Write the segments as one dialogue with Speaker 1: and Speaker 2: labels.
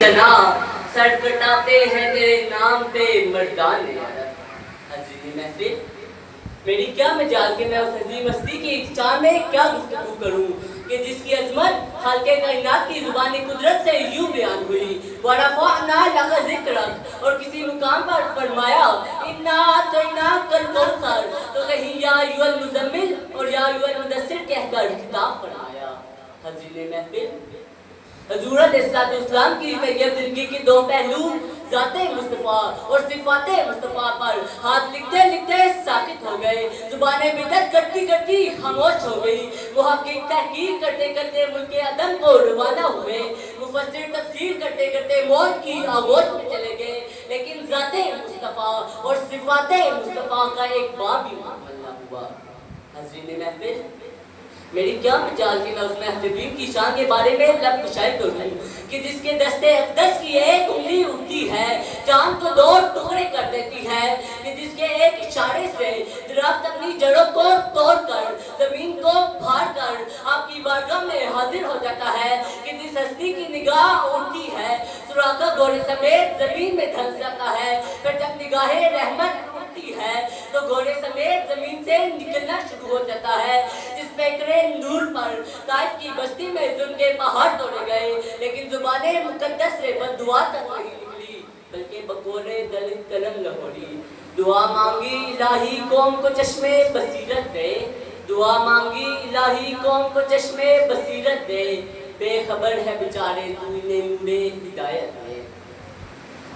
Speaker 1: جنا سر کٹاتے ہیں تیرے نام پہ مردان عرب۔ عزیزی محفل میری کیا مجال کہ میں اس عظیم ہستی کی چاند میں کیا گفتگو کروں کہ جس کی عظمت خالق کائنات کی زبان قدرت سے یوں بیان ہوئی وَرَفَعْنَا لَكَ ذِكْرَكَ، اور کسی مقام پر فرمایا اِنَّا أَعْطَيْنَاكَ الْكَوْثَرَ، تو کہیں یا ایھا المزمل اور یا ایھا المدثر کہہ کر خطاب فرمایا۔ عزیزی محفل حضور علیہ السلام کی طیب زندگی کی دو پہلو ذات مصطفیٰ اور صفات مصطفیٰ پر ہاتھ لکھتے لکھتے ساکت ہو گئے، زبانیں بدعت کرتی کرتی خاموش ہو گئی، محقق تحقیق کرتے کرتے ملک عدم کو روانہ ہوئے، مفسر تفسیر کرتے کرتے موت کی آغوش میں چلے گئے، لیکن ذات مصطفیٰ اور صفات مصطفیٰ کا ایک باب ہی مکمل نہ ہوا۔ حضرین محفل میری کیا مجال کہ میں اس محتبین کی شان کے بارے میں لب کشائی کروں کہ جس کے دستے اقدس کی ایک انگلی اٹھتی ہے چاند کو دو ٹکڑے کر دیتی ہے، کہ جس کے ایک اشارے سے درخت اپنی جڑوں کو توڑ کر زمین کو پھاڑ کر آپ کی بارگاہ میں حاضر ہو جاتا ہے، کہ جس ہستی کی نگاہ اٹھتی ہے سراغا گھوڑے سمیت زمین میں دھنس جاتا ہے، پھر جب نگاہ رحمت ہے تو گھوڑے سمیت زمین سے نکلنا شروع ہو جاتا ہے، جس پیکرے نور پر طائف کی بستی میں ظلم کے پہاڑ توڑے گئے، لیکن زبان مقدس سے بد دعا تک نہیں نکلی بلکہ بکورے دلت قلم لہوڑی۔ دعا مانگی الہی قوم کو چشمے بصیرت دے، دعا مانگی الہی قوم کو چشمے بصیرت دے، بے خبر ہے بیچارے تو انہیں نور ہدایت دے۔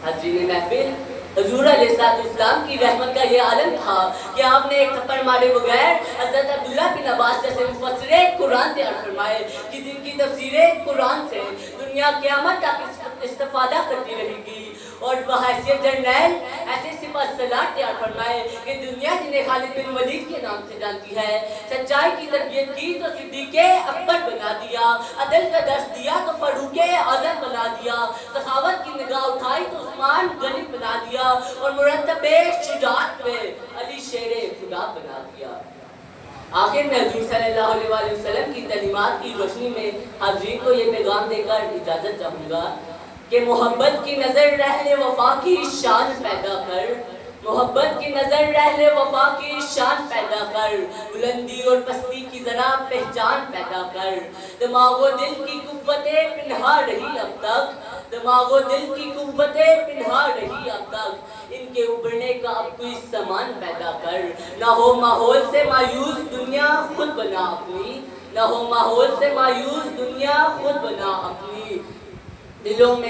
Speaker 1: حضرین محفل حضور علیہ السلام کی رحمت کا یہ عالم تھا کہ آپ نے ایک تھپڑ مارے بغیر حضرت عبداللہ بن عباس جیسے مفسر قرآن تیار فرمائے کہ جن کی تفسیر قرآن سے دنیا قیامت تک استفادہ کرتی رہے گی، اور بحیثیت جرنیل ایسے سپہ سالار تیار فرمائے کہ دنیا جنہیں خالد بن ولید کے نام سے جانتی ہے، سچائی کی تربیت کی تو صدیق اکبر بنا دیا، عدل کا درس دیا تو فاروق اعظم بنا دیا، سخاوت کی نگاہ اٹھائی تو عثمان غنی بنا دیا، اور مرتب شجاعت میں علی شیر خدا بنا دیا۔ آخر میں حضور صلی اللہ علیہ وآلہ وسلم کی تعلیمات کی روشنی میں حاضرین کو یہ پیغام دے کر اجازت چاہوں گا کہ محبت کی نظر اہل وفا کی شان پیدا کر، محبت کی نظر اہل وفا کی شان پیدا کر، بلندی اور پستی کی ذرا پہچان پیدا کر، دماغ و دل کی قوتیں پنہا رہی اب تک، دماغ و دل کی قوتیں پنہا رہی اب تک، ان کے ابھرنے کا اب کوئی سامان پیدا کر، نہ ہو ماحول سے مایوس دنیا خود بنا اپنی، نہ ہو ماحول سے مایوس دنیا خود بنا اپنی، دلوں میں